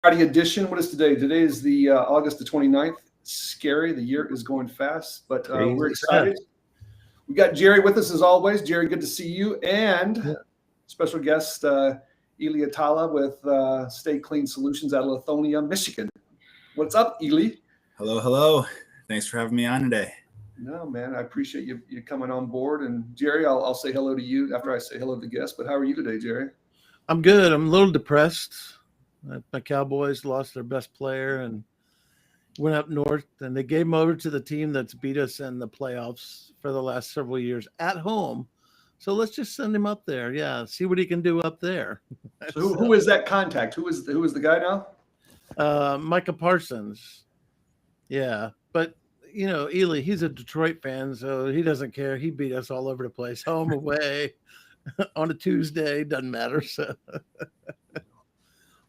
Friday edition. What is today? Today is the August the 29th. Scary. The year is going fast, but we're excited. We got Jerry with us as always. Jerry, good to see you. And special guest, Elie Atallah with Stay Clean Solutions out of Lithonia, Michigan. What's up, Elie? Hello. Thanks for having me on today. No, man, I appreciate you coming on board. And Jerry, I'll say hello to you after I say hello to the guest. But how are you today, Jerry? I'm good. I'm a little depressed. My Cowboys lost their best player and went up north, and they gave him over to the team that's beat us in the playoffs for the last several years at home. So let's just send him up there. Yeah, see what he can do up there. So who is that contact? Who is the guy now? Micah Parsons. Yeah, but you know, Elie, he's a Detroit fan, so he doesn't care. He beat us all over the place, home, away, on a Tuesday, doesn't matter. So,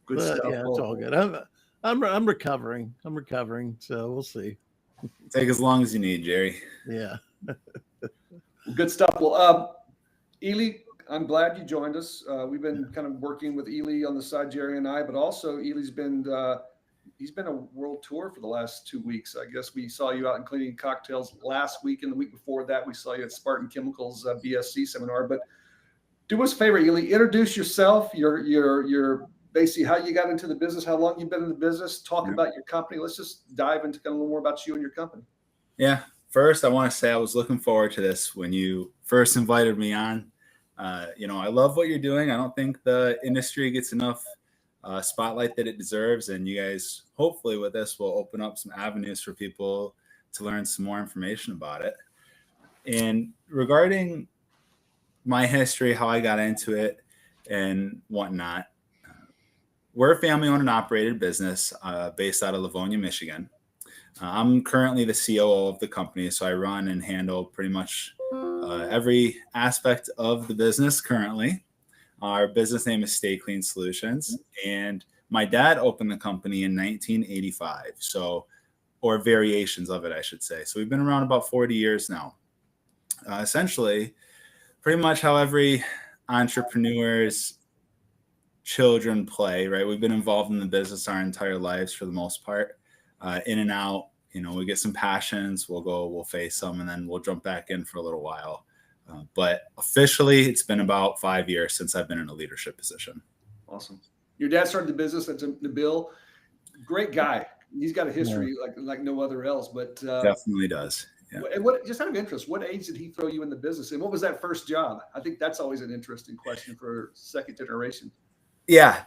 good stuff. Yeah, it's all good. I'm recovering. So we'll see. Take as long as you need, Jerry. Yeah. Good stuff. Well, Elie, I'm glad you joined us. We've been kind of working with Elie on the side, Jerry and I, but also Elie's been he's been a world tour for the last 2 weeks. I guess we saw you out in Cleaning Cocktails last week, and the week before that we saw you at Spartan Chemicals BSC seminar. But do us a favor, Elie, introduce yourself, your basically how you got into the business, how long you've been in the business, talk about your company. Let's just dive into kind of a little more about you and your company. Yeah. First, I want to say I was looking forward to this when you first invited me on. I love what you're doing. I don't think the industry gets enough spotlight that it deserves. And you guys, hopefully with this, will open up some avenues for people to learn some more information about it. And regarding my history, how I got into it and whatnot, we're a family-owned and operated business based out of Livonia, Michigan. I'm currently the COO of the company, so I run and handle pretty much every aspect of the business currently. Our business name is Stay Clean Solutions, and my dad opened the company in 1985, or variations of it, I should say. So we've been around about 40 years now. Essentially, pretty much how every entrepreneur's children play, right? We've been involved in the business our entire lives for the most part, in and out. We get some passions, we'll face them, and then we'll jump back in for a little while. But officially, it's been about 5 years since I've been in a leadership position. Awesome. Your dad started the business. That's Nabil. Great guy. He's got a history like no other else. But definitely does. Yeah. And just out of interest, what age did he throw you in the business? And what was that first job? I think that's always an interesting question for second generation. Yeah,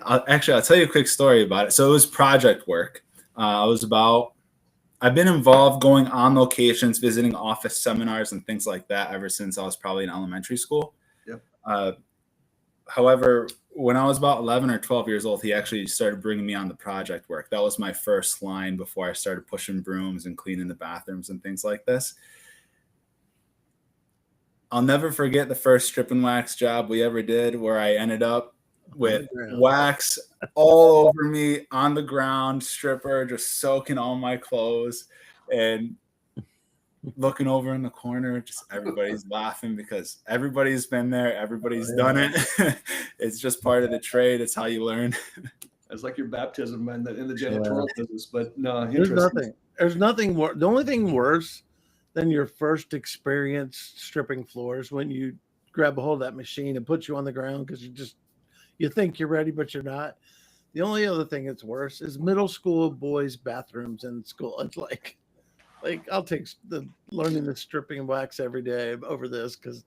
I'll tell you a quick story about it. So it was project work. I've been involved going on locations, visiting office seminars and things like that ever since I was probably in elementary school. Yep. However, when I was about 11 or 12 years old, he actually started bringing me on the project work. That was my first line before I started pushing brooms and cleaning the bathrooms and things like this. I'll never forget the first strip and wax job we ever did, where I ended up with wax all over me on the ground, stripper just soaking all my clothes, and looking over in the corner, just everybody's laughing because everybody's been there, everybody's done it. It's just part of the trade. It's how you learn. It's like your baptism in the janitorial business, but no, there's nothing more. The only thing worse than your first experience stripping floors, when you grab a hold of that machine and put you on the ground because you think you're ready, but you're not. The only other thing that's worse is middle school boys' bathrooms in school. It's like I'll take learning the stripping and wax every day over this, because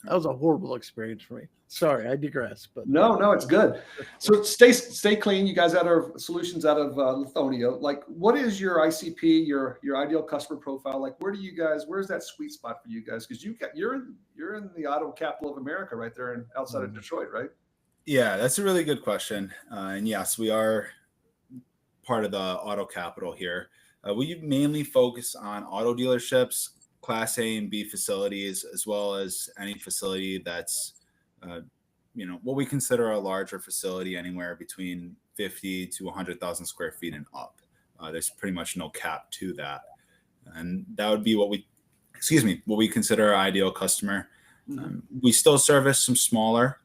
that was a horrible experience for me. Sorry, I digress. But no, it's good. So stay clean. You guys are solutions out of Lithonia. Like, what is your ICP, your ideal customer profile? Like, where's that sweet spot for you guys? Because you're in the auto capital of America, right there outside of Detroit, right? Yeah, that's a really good question. And yes, we are part of the auto capital here. We mainly focus on auto dealerships, Class A and B facilities, as well as any facility that's, what we consider a larger facility, anywhere between 50 to 100,000 square feet and up. There's pretty much no cap to that. And that would be what we consider our ideal customer. We still service some smaller.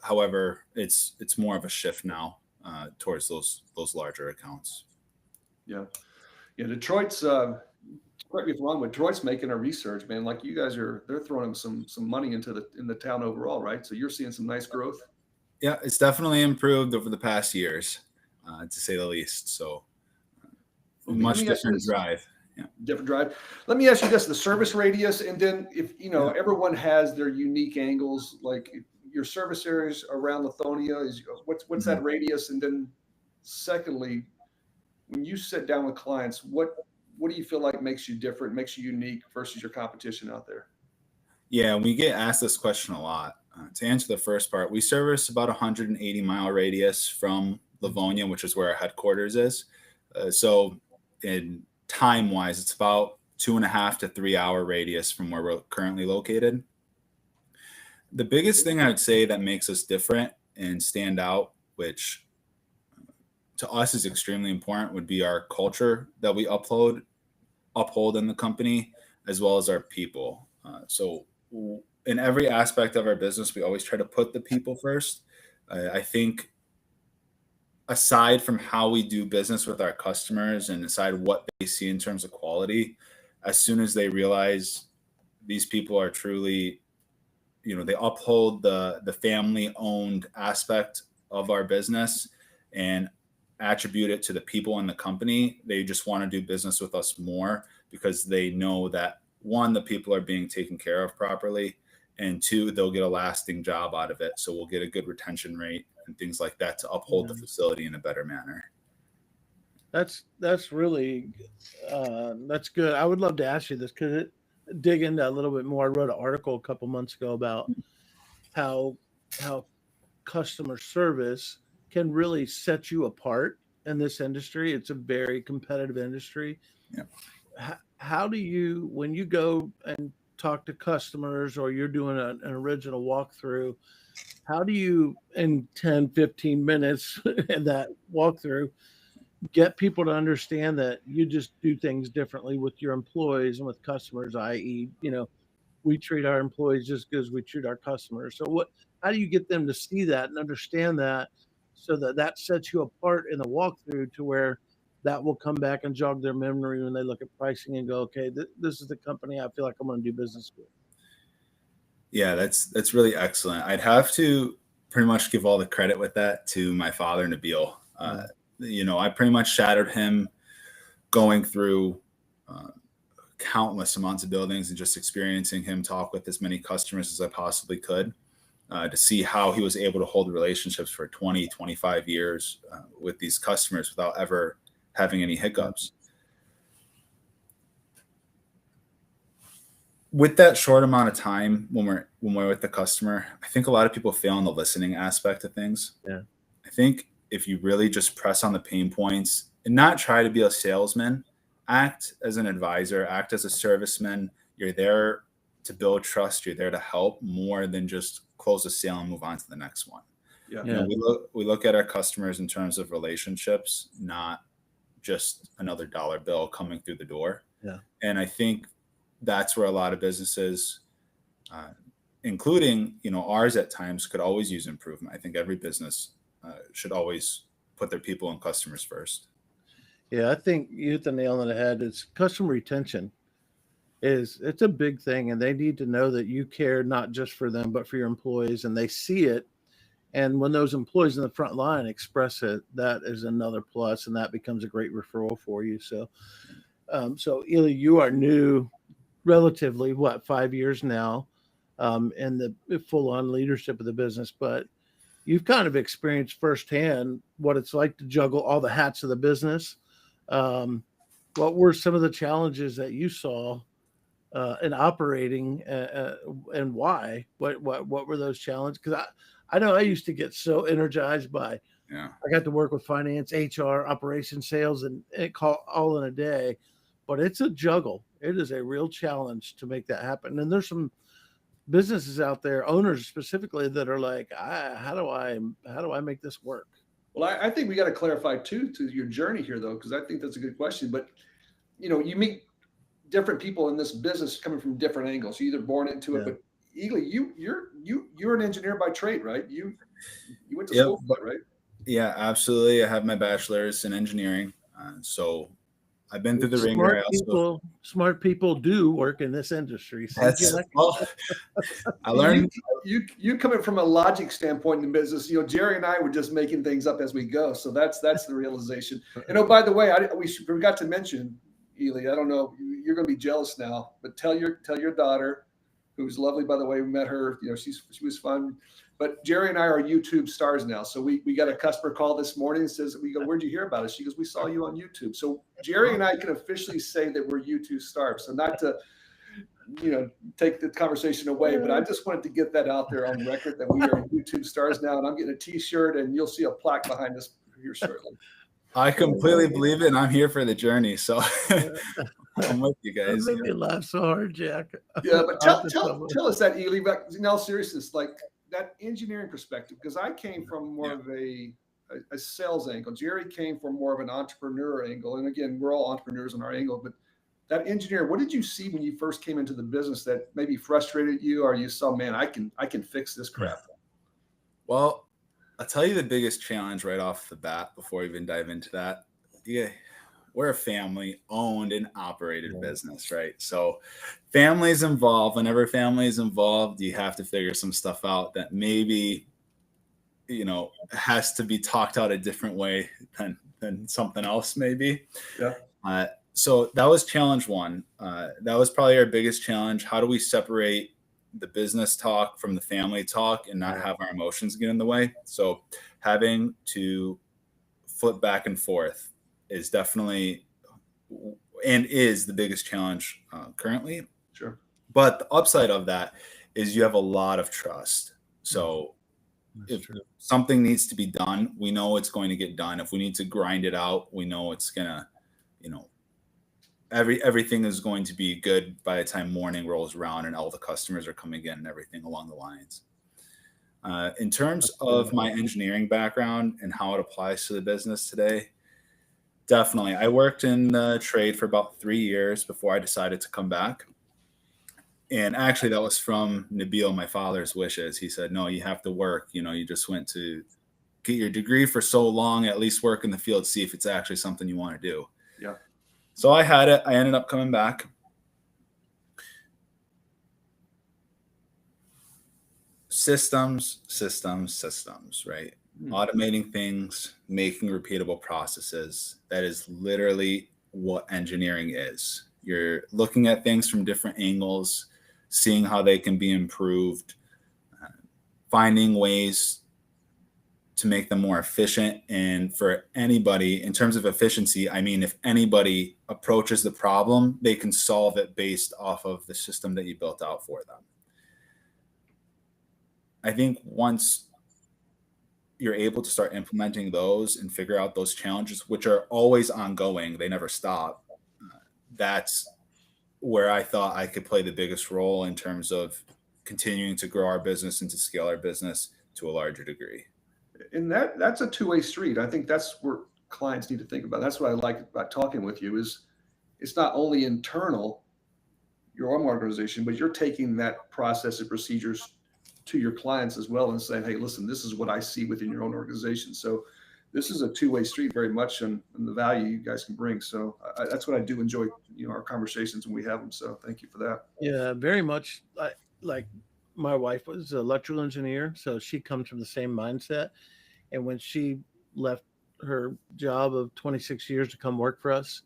However, it's more of a shift now. towards those larger accounts. Yeah. Detroit's correct me if I'm wrong, but Detroit's making a research, man. Like you guys they're throwing some money into the town overall, right? So you're seeing some nice growth. Yeah, it's definitely improved over the past years, to say the least. So much different drive. Yeah. Different drive. Let me ask you this: the service radius, and then if everyone has their unique angles, like your service areas around Lithonia is what's that radius, and then secondly, when you sit down with clients, what do you feel like makes you different, makes you unique versus your competition out there? Yeah, we get asked this question a lot. To answer the first part, we service about 180-mile radius from Livonia, which is where our headquarters is. So in time-wise, it's about 2.5 to 3 hour radius from where we're currently located. The biggest thing I would say that makes us different and stand out, which to us is extremely important, would be our culture that we uphold in the company, as well as our people. So in every aspect of our business, we always try to put the people first. I think aside from how we do business with our customers and aside what they see in terms of quality, as soon as they realize these people are truly, they uphold the family-owned aspect of our business and attribute it to the people in the company, they just want to do business with us more because they know that, one, the people are being taken care of properly, and two, they'll get a lasting job out of it. So we'll get a good retention rate and things like that to uphold the facility in a better manner. That's really that's good. I would love to ask you this because dig into a little bit more. I wrote an article a couple months ago about how customer service can really set you apart in this industry. It's a very competitive industry. Yeah. How do you, when you go and talk to customers or you're doing an original walkthrough, how do you, in 10, 15 minutes in that walkthrough, get people to understand that you just do things differently with your employees and with customers, i.e., we treat our employees just as good as we treat our customers. So how do you get them to see that and understand that so that sets you apart in the walkthrough to where that will come back and jog their memory when they look at pricing and go, okay, this is the company I feel like I'm going to do business with. Yeah, that's really excellent. I'd have to pretty much give all the credit with that to my father, Nabil. I pretty much shadowed him going through countless amounts of buildings and just experiencing him talk with as many customers as I possibly could to see how he was able to hold relationships for 20, 25 years with these customers without ever having any hiccups. With that short amount of time when we're with the customer, I think a lot of people fail in the listening aspect of things. Yeah. I think if you really just press on the pain points and not try to be a salesman, act as an advisor, act as a serviceman. You're there to build trust. You're there to help more than just close a sale and move on to the next one. Yeah. We look at our customers in terms of relationships, not just another dollar bill coming through the door. Yeah. And I think that's where a lot of businesses, including ours at times, could always use improvement. I think every business should always put their people and customers first. Yeah, I think you hit the nail on the head. It's customer retention. It's a big thing, and they need to know that you care not just for them but for your employees, and they see it. And when those employees in the front line express it, that is another plus, and that becomes a great referral for you. So, Elie, you are new, relatively 5 years now, in the full-on leadership of the business, but you've kind of experienced firsthand what it's like to juggle all the hats of the business. What were some of the challenges that you saw in operating, and why? What were those challenges? Because I know I used to get so energized by. Yeah. I got to work with finance, HR, operations, sales, and it call all in a day. But it's a juggle. It is a real challenge to make that happen. And there's some businesses out there, owners specifically, that are like, how do I make this work? Well, I think we got to clarify too to your journey here, though, because I think that's a good question. But you meet different people in this business coming from different angles. You're either born into it, but Elie, you're an engineer by trade, right? You went to school for that, right? Yeah, absolutely. I have my bachelor's in engineering. So I've been through the ringer. Smart people do work in this industry. See, That's Jack? well, I learned. You coming from a logic standpoint in business, Jerry and I were just making things up as we go. So that's the realization. And oh, by the way, we forgot to mention, Elie, I don't know, you're going to be jealous now, but tell your daughter, who's lovely, by the way, we met her, she was fun. But Jerry and I are YouTube stars now. So we got a customer call this morning and says, we go, where'd you hear about us? She goes, we saw you on YouTube. So Jerry and I can officially say that we're YouTube stars. So not to, take the conversation away, but I just wanted to get that out there on record that we are YouTube stars now. And I'm getting a t-shirt and you'll see a plaque behind us here shortly. I completely believe it, and I'm here for the journey. So I'm with you guys. That made me laugh so hard, Jack. Yeah, but tell us that, Elie, but in all seriousness, like that engineering perspective, because I came from more of a sales angle. Jerry came from more of an entrepreneur angle. And again, we're all entrepreneurs in our angle, but that engineer, what did you see when you first came into the business that maybe frustrated you, or you saw, man, I can fix this crap? Well, I'll tell you the biggest challenge right off the bat before we even dive into that. Yeah, we're a family-owned and operated business, right? So family's involved. Whenever family is involved, you have to figure some stuff out that maybe, has to be talked out a different way than something else maybe. Yeah. So that was challenge one. That was probably our biggest challenge. How do we separate the business talk from the family talk and not have our emotions get in the way? So having to flip back and forth is definitely and is the biggest challenge currently. Sure. But the upside of that is you have a lot of trust. So if something needs to be done, we know it's going to get done. If we need to grind it out, we know it's gonna, everything is going to be good by the time morning rolls around and all the customers are coming in and everything along the lines. In terms of my engineering background and how it applies to the business today, definitely. I worked in the trade for about 3 years before I decided to come back. And actually that was from Nabil, my father's wishes. He said, no, you have to work. You just went to get your degree for so long, at least work in the field, see if it's actually something you want to do. Yeah. So I had it. I ended up coming back. Systems, right? Automating things, making repeatable processes. That is literally what engineering is. You're looking at things from different angles, seeing how they can be improved, finding ways to make them more efficient. And for anybody, in terms of efficiency, I mean, if anybody approaches the problem, they can solve it based off of the system that you built out for them. I think once you're able to start implementing those and figure out those challenges, which are always ongoing, they never stop, that's where I thought I could play the biggest role in terms of continuing to grow our business and to scale our business to a larger degree. And that's a two-way street. I think that's where clients need to think about. That's what I like about talking with you is it's not only internal, your own organization, but you're taking that process and procedures to your clients as well and saying, hey, listen, this is what I see within your own organization. So this is a two-way street very much and the value you guys can bring. So that's what I do enjoy, our conversations when we have them. So thank you for that. Yeah, very much. Like my wife was an electrical engineer, so she comes from the same mindset. And when she left her job of 26 years to come work for us,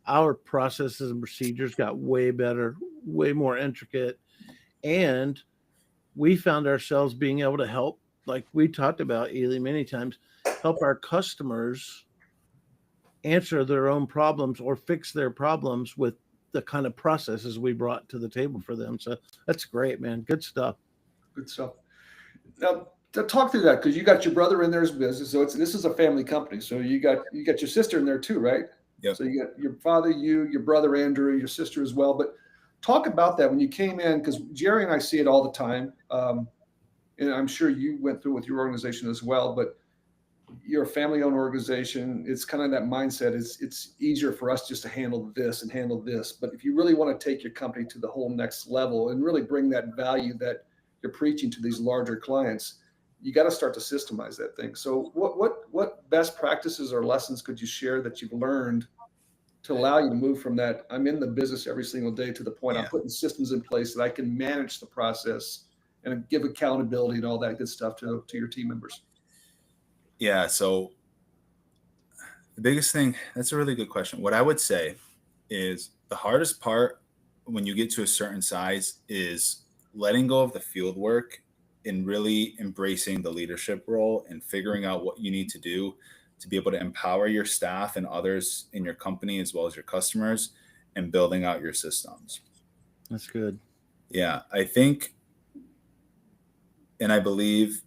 our processes and procedures got way better, way more intricate. And we found ourselves being able to help, like we talked about, Elie, many times, help our customers answer their own problems or fix their problems with the kind of processes we brought to the table for them. So that's great, man. Good stuff. Good stuff. Now, to talk through that, because you got your brother in there's business, so this is a family company. So you got your sister in there too, right? Yeah. So you got your father, your brother Andrew, your sister as well. But talk about that when you came in, because Jerry and I see it all the time, and I'm sure you went through with your organization as well. But you're a family-owned organization. It's kind of that mindset. It's easier for us just to handle this and handle this. But if you really want to take your company to the whole next level and really bring that value that you're preaching to these larger clients, you got to start to systemize that thing. So what best practices or lessons could you share that you've learned to allow you to move from that I'm in the business every single day to the point I'm putting systems in place that I can manage the process and give accountability and all that good stuff to your team members? Yeah. So the biggest thing, that's a really good question. What I would say is the hardest part when you get to a certain size is letting go of the field work and really embracing the leadership role and figuring out what you need to do to be able to empower your staff and others in your company as well as your customers and building out your systems. That's good. Yeah, I think and I believe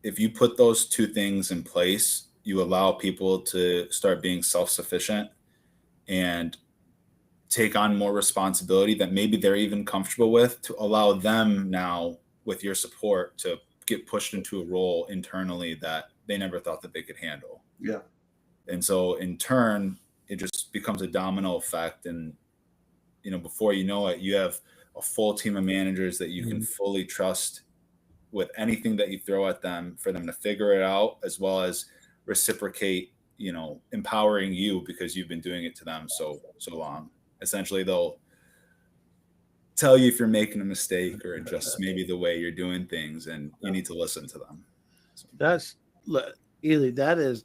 if you put those two things in place, you allow people to start being self-sufficient and take on more responsibility that maybe they're even comfortable with, to allow them now with your support to get pushed into a role internally that they never thought that they could handle. Yeah. And so in turn, it just becomes a domino effect. And, before you know it, you have a full team of managers that you can fully trust with anything that you throw at them for them to figure it out, as well as reciprocate, empowering you because you've been doing it to them so long. Essentially, they'll tell you if you're making a mistake or just maybe the way you're doing things, and you need to listen to them. So. That's Elie. That is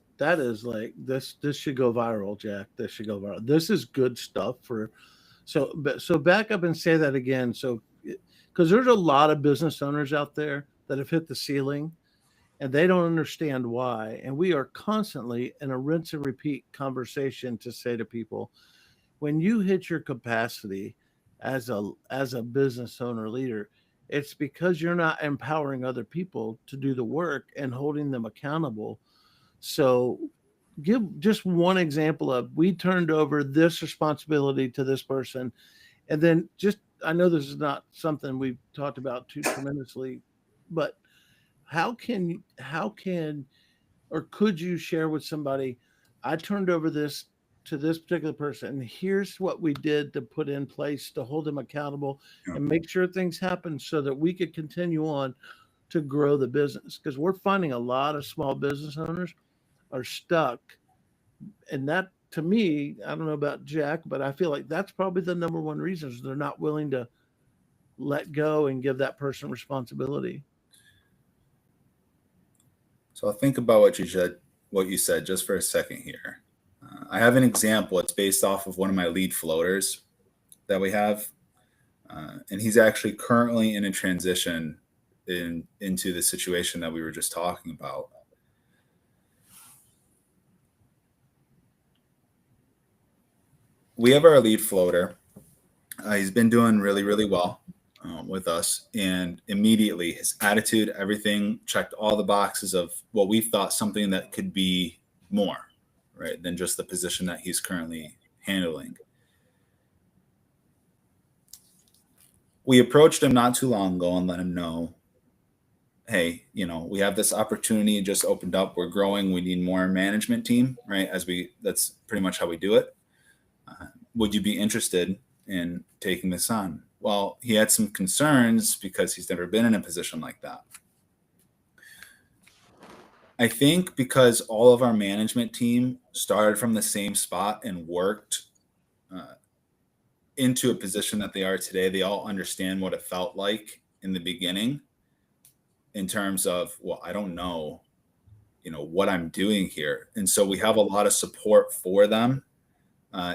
like this. This should go viral, Jack. This should go viral. This is good stuff for. So back up and say that again. So, because there's a lot of business owners out there that have hit the ceiling, and they don't understand why. And we are constantly in a rinse and repeat conversation to say to people, when you hit your capacity as a business owner leader, it's because you're not empowering other people to do the work and holding them accountable. So give just one example of, we turned over this responsibility to this person. And then I know this is not something we've talked about too tremendously, but how can, or could you share with somebody, I turned over this to this particular person, and here's what we did to put in place to hold them accountable and make sure things happen so that we could continue on to grow the business? Because we're finding a lot of small business owners are stuck. And that, to me, I don't know about Jack, but I feel like that's probably the number one reason is they're not willing to let go and give that person responsibility. So I'll think about what you said just for a second here. I have an example. It's based off of one of my lead floaters that we have. And he's actually currently in a transition into the situation that we were just talking about. We have our lead floater. He's been doing really, really well with us. And immediately his attitude, everything checked all the boxes of what we thought something that could be more, right, than just the position that he's currently handling. We approached him not too long ago and let him know, hey, we have this opportunity just opened up. We're growing. We need more management team, right? That's pretty much how we do it. Would you be interested in taking this on? Well, he had some concerns because he's never been in a position like that. I think because all of our management team started from the same spot and worked into a position that they are today, they all understand what it felt like in the beginning in terms of, well, I don't know, what I'm doing here. And so we have a lot of support for them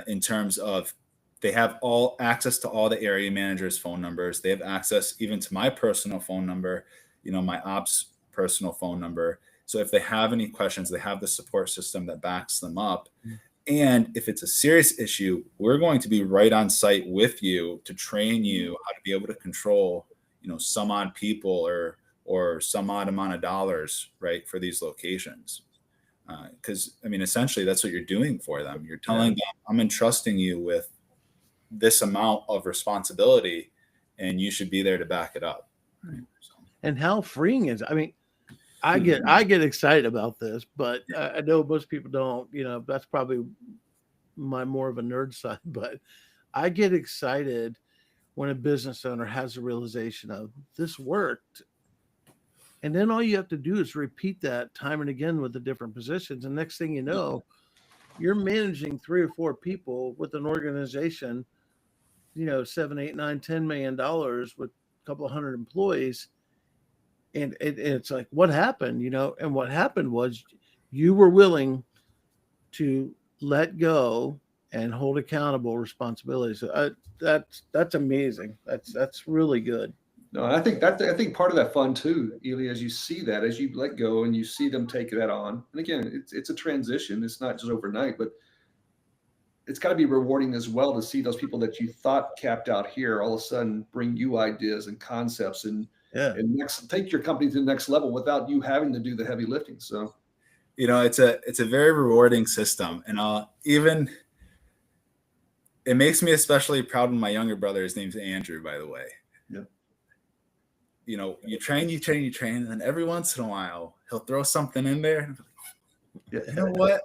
in terms of they have all access to all the area managers' phone numbers. They have access even to my personal phone number, my ops personal phone number. So if they have any questions, they have the support system that backs them up. And if it's a serious issue, we're going to be right on site with you to train you how to be able to control, some odd people or some odd amount of dollars, right, for these locations. Because, essentially that's what you're doing for them. You're telling them, I'm entrusting you with this amount of responsibility and you should be there to back it up. Right? So. And how freeing is it? I get excited about this, but I know most people don't. That's probably my more of a nerd side, but I get excited when a business owner has a realization of this worked, And then all you have to do is repeat that time and again with the different positions. And next thing you know, you're managing 3 or 4 people with an organization, you know, 7, 8, 9, $10 million with a couple of hundred employees. And it's like, what happened? You know, and what happened was you were willing to let go and hold accountable responsibilities. So that's amazing. That's really good. No, I think part of that fun too, Elie, as you see that, as you let go and you see them take that on. And again, it's a transition. It's not just overnight, but it's got to be rewarding as well to see those people that you thought capped out here all of a sudden bring you ideas and concepts and take your company to the next level without you having to do the heavy lifting. So, you know, it's a very rewarding system, and even it makes me especially proud when my younger brother, his name's Andrew, by the way. Yeah. You know, you train, and then every once in a while he'll throw something in there. And be like, you know what?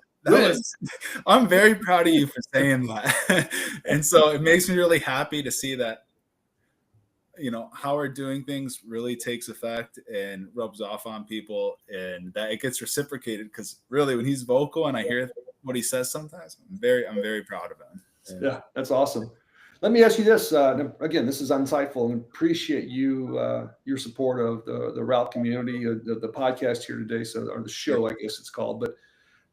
I'm very proud of you for saying that. And so it makes me really happy to see that, you know, how we're doing things really takes effect and rubs off on people, and that it gets reciprocated, because really when he's vocal and I hear what he says sometimes, I'm very proud of him. Yeah, that's awesome. Let me ask you this. Again, this is insightful, and appreciate you your support of the route community, the podcast here today, or the show, I guess it's called. But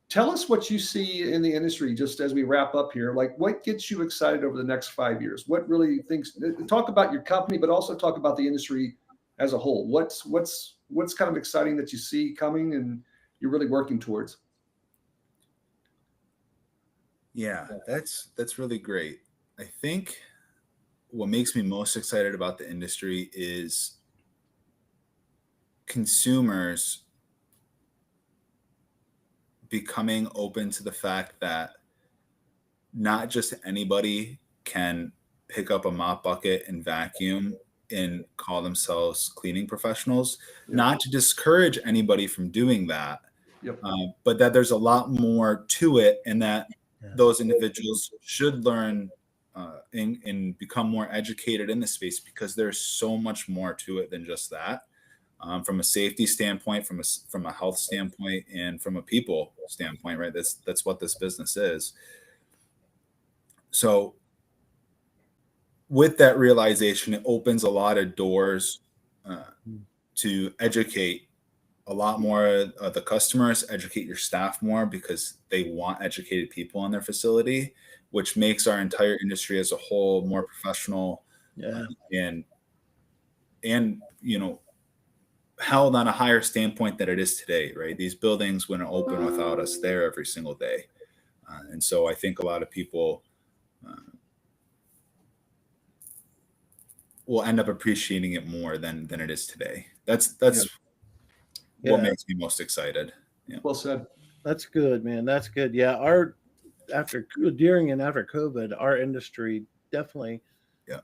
tell us what you see in the industry, just as we wrap up here. Like, what gets you excited over the next 5 years? What really talk about your company, but also talk about the industry as a whole. What's kind of exciting that you see coming and you're really working towards? Yeah, that's really great. I think what makes me most excited about the industry is consumers becoming open to the fact that not just anybody can pick up a mop bucket and vacuum and call themselves cleaning professionals. Yep. Not to discourage anybody from doing that, Yep. But that there's a lot more to it, and that those individuals should learn and become more educated in the space, because there's so much more to it than just that. From a safety standpoint, from a health standpoint, and from a people standpoint, right? That's what this business is. So with that realization, it opens a lot of doors to educate a lot more of the customers, educate your staff more, because they want educated people in their facility, which makes our entire industry as a whole more professional, and you know, held on a higher standpoint than it is today, right? These buildings wouldn't open without us there every single day. And so I think a lot of people will end up appreciating it more than it is today. That's what makes me most excited. Yeah. Well said. That's good, man. That's good. Yeah. During and after COVID, our industry definitely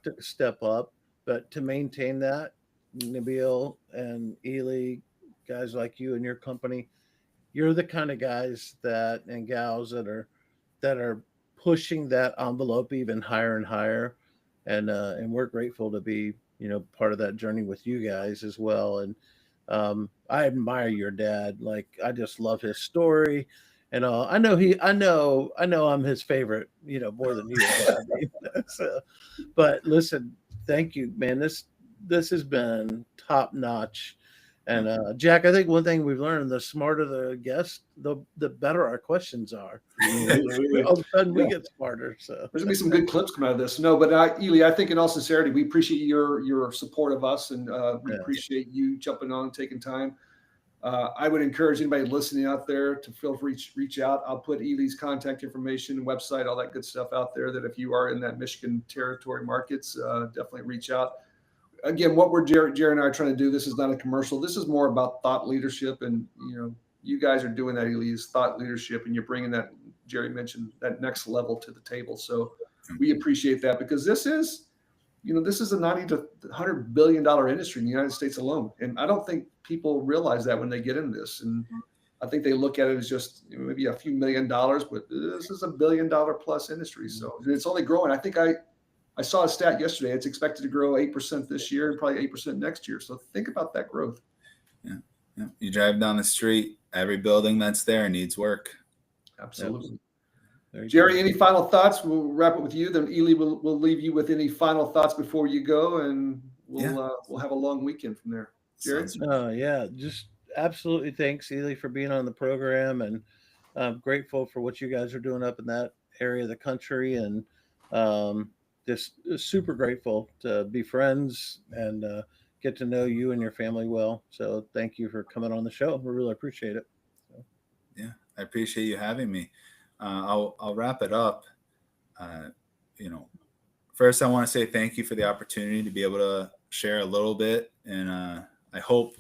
took a step up, but to maintain that, Nabil and Elie, guys like you and your company, you're the kind of guys and gals that are pushing that envelope even higher and higher, and we're grateful to be, you know, part of that journey with you guys as well. And I admire your dad. Like, I just love his story, and I know I'm his favorite, you know, more than you are. So, but listen, thank you, man. This has been top notch. And Jack, I think one thing we've learned: the smarter the guest, the better our questions are. All of a sudden, we get smarter. So there's gonna be some good clips coming out of this. No, but Elie, I think in all sincerity, we appreciate your support of us, and we appreciate you jumping on and taking time. I would encourage anybody listening out there to feel free to reach out. I'll put Elie's contact information, website, all that good stuff out there, that if you are in that Michigan territory markets, definitely reach out. Again, what Jerry and I are trying to do, this is not a commercial. This is more about thought leadership. And, you know, you guys are doing that, Elie, is thought leadership. And you're bringing that, Jerry mentioned, that next level to the table. So we appreciate that, because this is a $90 to $100 billion industry in the United States alone. And I don't think people realize that when they get into this. And I think they look at it as just maybe a few $1 million, but this is $1 billion plus industry. So it's only growing. I think I saw a stat yesterday. It's expected to grow 8% this year and probably 8% next year. So think about that growth. Yeah. Yeah. You drive down the street, every building that's there needs work. Absolutely. Very Jerry, good. any final thoughts? We'll wrap it with you. Then Elie will leave you with any final thoughts before you go, and we'll have a long weekend from there. Jerry? Yeah, just absolutely thanks, Elie, for being on the program, and I'm grateful for what you guys are doing up in that area of the country, and just super grateful to be friends and get to know you and your family well. So thank you for coming on the show. We really appreciate it. Yeah, I appreciate you having me. I'll wrap it up. First I want to say thank you for the opportunity to be able to share a little bit, and I hope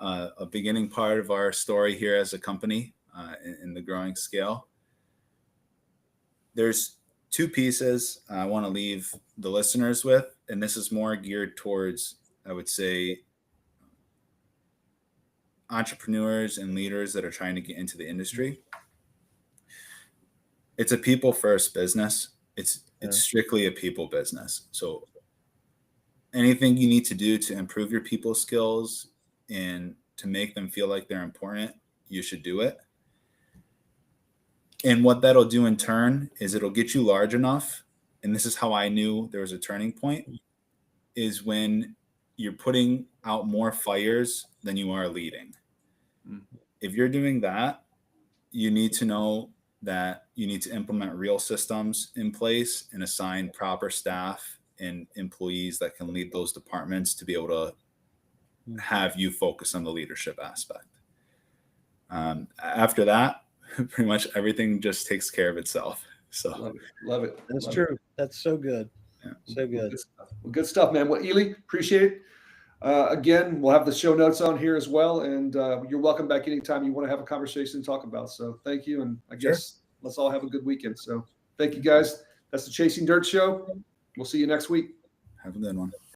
a beginning part of our story here as a company in the growing scale. There's two pieces I want to leave the listeners with, and this is more geared towards, I would say, entrepreneurs and leaders that are trying to get into the industry. It's a people first business. It's strictly a people business. So anything you need to do to improve your people skills and to make them feel like they're important, you should do it. And what that'll do in turn is it'll get you large enough. And this is how I knew there was a turning point, is when you're putting out more fires than you are leading. If you're doing that, you need to know that you need to implement real systems in place and assign proper staff and employees that can lead those departments to be able to have you focus on the leadership aspect. After that, pretty much everything just takes care of itself. So love it. That's true. That's so good. Yeah. So good. Good stuff, man. Well, Elie, appreciate it. Again, we'll have the show notes on here as well, and you're welcome back anytime you want to have a conversation and talk about. So thank you, and I guess let's all have a good weekend. So thank you, guys. That's the Chasing Dirt Show. We'll see you next week. Have a good one.